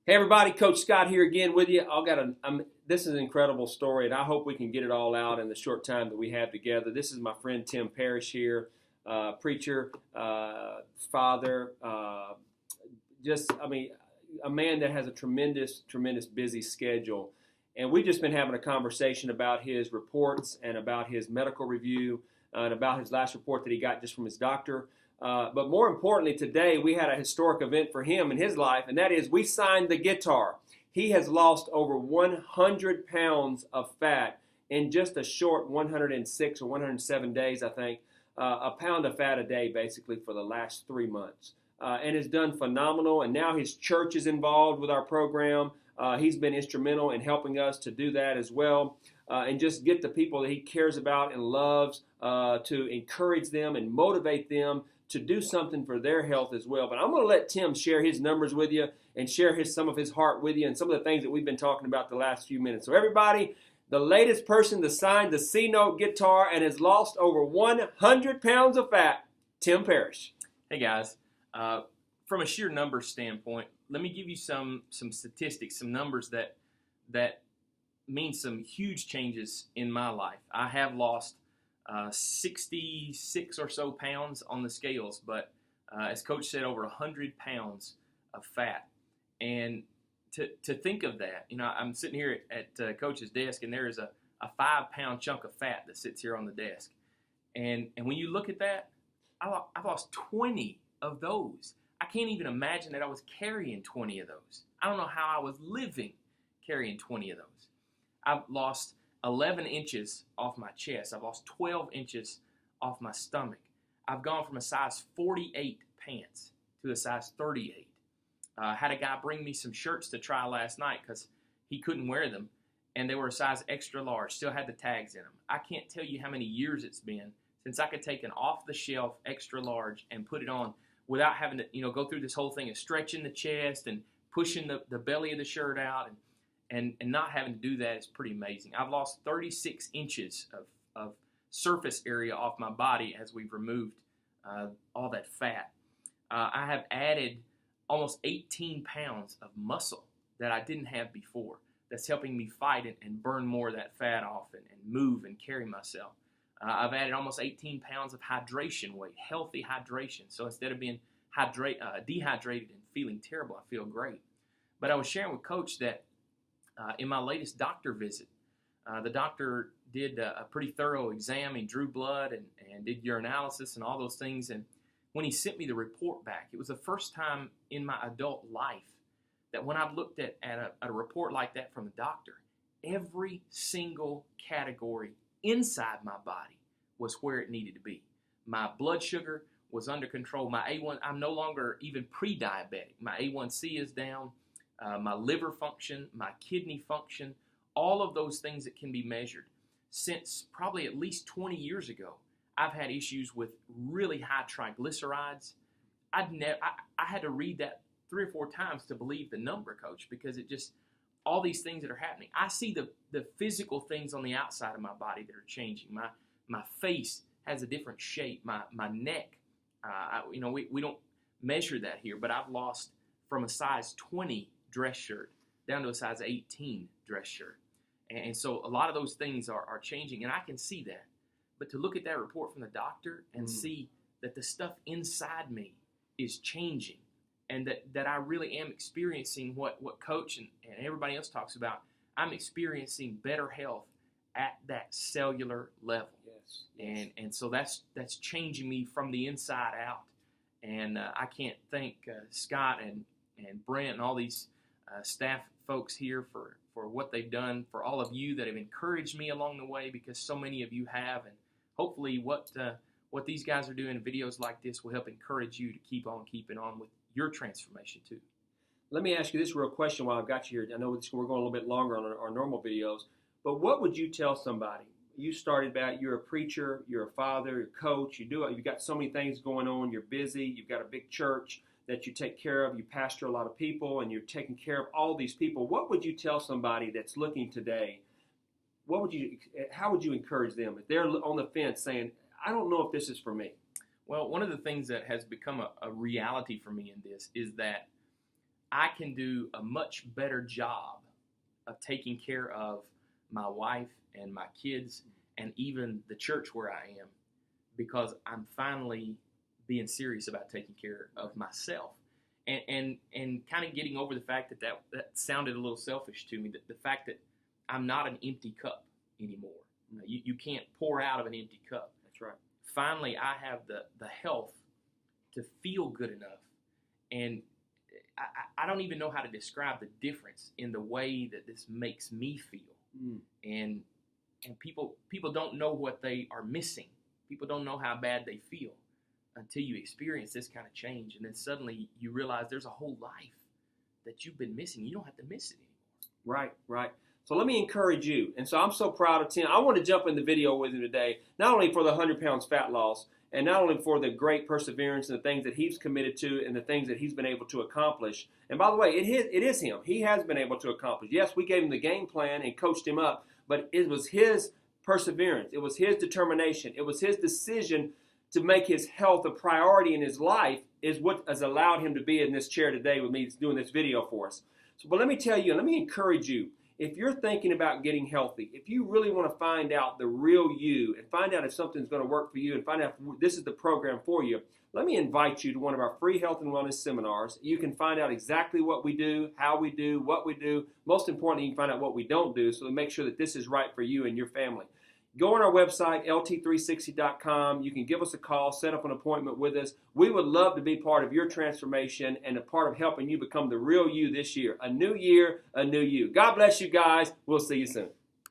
Hey everybody, Coach Scott here again with you. This is an incredible story, and I hope we can get it all out in the short time that we have together. This is my friend Tim Parish here, preacher, father, a man that has a tremendous busy schedule. And we've just been having a conversation about his reports and about his medical review and about his last report that he got just from his doctor. But more importantly, today we had a historic event for him in his life, and that is we signed the guitar. He has lost over 100 pounds of fat in just a short 106 or 107 days, I think, a pound of fat a day basically for the last 3 months. And has done phenomenal, and now his church is involved with our program. He's been instrumental in helping us to do that as well, and just get the people that he cares about and loves to encourage them and motivate them to do something for their health as well. But I'm going to let Tim share his numbers with you and share some of his heart with you and some of the things that we've been talking about the last few minutes. So everybody, the latest person to sign the C-Note guitar and has lost over 100 pounds of fat, Tim Parish. Hey guys, from a sheer numbers standpoint, let me give you some statistics, some numbers that mean some huge changes in my life. I have lost 66 or so pounds on the scales, but as Coach said, over 100 pounds of fat. And to think of that, I'm sitting here at Coach's desk, and there is a 5-pound chunk of fat that sits here on the desk. And when you look at that, I lost 20 of those. I can't even imagine that I was carrying 20 of those. I don't know how I was living carrying 20 of those. I've lost 11 inches off my chest. I've lost 12 inches off my stomach. I've gone from a size 48 pants to a size 38. I had a guy bring me some shirts to try last night because he couldn't wear them, and they were a size extra large, still had the tags in them. I can't tell you how many years it's been since I could take an off-the-shelf extra large and put it on without having to go through this whole thing of stretching the chest and pushing the belly of the shirt out. And not having to do that is pretty amazing. I've lost 36 inches of surface area off my body as we've removed all that fat. I have added almost 18 pounds of muscle that I didn't have before. That's helping me fight and burn more of that fat off and move and carry myself. I've added almost 18 pounds of hydration weight, healthy hydration. So instead of being dehydrated and feeling terrible, I feel great. But I was sharing with Coach that in my latest doctor visit, the doctor did a pretty thorough exam. He drew blood and did urinalysis and all those things. And when he sent me the report back, it was the first time in my adult life that when I've looked at a report like that from the doctor, every single category inside my body was where it needed to be. My blood sugar was under control. My A1, I'm no longer even pre-diabetic. My A1C is down. My liver function, my kidney function, all of those things that can be measured. Since probably at least 20 years ago, I've had issues with really high triglycerides. I had to read that 3 or 4 times to believe the number, Coach, because it just, all these things that are happening. I see the physical things on the outside of my body that are changing. My face has a different shape. My neck, we don't measure that here, but I've lost from a size 20 dress shirt down to a size 18 dress shirt. And so a lot of those things are changing, and I can see that. But to look at that report from the doctor and see that the stuff inside me is changing, and that I really am experiencing what Coach and everybody else talks about, I'm experiencing better health at that cellular level. Yes. And so that's changing me from the inside out. And I can't thank Scott and Brent and all these staff folks here for what they've done, for all of you that have encouraged me along the way, because so many of you have. And hopefully what these guys are doing in videos like this will help encourage you to keep on keeping on with your transformation too. Let me ask you this real question while I've got you here. I know we're going a little bit longer on our normal videos, but what would you tell somebody? You started out, you're a preacher, you're a father, you're a coach, you've got so many things going on, you're busy, you've got a big church that you take care of, you pastor a lot of people, and you're taking care of all these people. What would you tell somebody that's looking today? How would you encourage them if they're on the fence saying, I don't know if this is for me? Well, one of the things that has become a reality for me in this is that I can do a much better job of taking care of my wife and my kids and even the church where I am, because I'm finally being serious about taking care of myself. And kind of getting over the fact that sounded a little selfish to me, the fact that I'm not an empty cup anymore. You can't pour out of an empty cup. That's right. Finally, I have the health to feel good enough. And I don't even know how to describe the difference in the way that this makes me feel. And people don't know what they are missing. People don't know how bad they feel until you experience this kind of change. And then suddenly you realize there's a whole life that you've been missing. You don't have to miss it anymore. Right. So let me encourage you. And so I'm so proud of Tim. I want to jump in the video with him today, not only for the 100 pounds fat loss, and not only for the great perseverance and the things that he's committed to and the things that he's been able to accomplish. And by the way, it is him. He has been able to accomplish. Yes, we gave him the game plan and coached him up, but it was his perseverance. It was his determination. It was his decision to make his health a priority in his life is what has allowed him to be in this chair today with me doing this video for us. So, but let me tell you, let me encourage you, if you're thinking about getting healthy, if you really want to find out the real you and find out if something's going to work for you and find out if this is the program for you, let me invite you to one of our free health and wellness seminars. You can find out exactly what we do, how we do, what we do. Most importantly, you can find out what we don't do so to make sure that this is right for you and your family. Go on our website, lt360.com. You can give us a call, set up an appointment with us. We would love to be part of your transformation and a part of helping you become the real you this year. A new year, a new you. God bless you guys. We'll see you soon.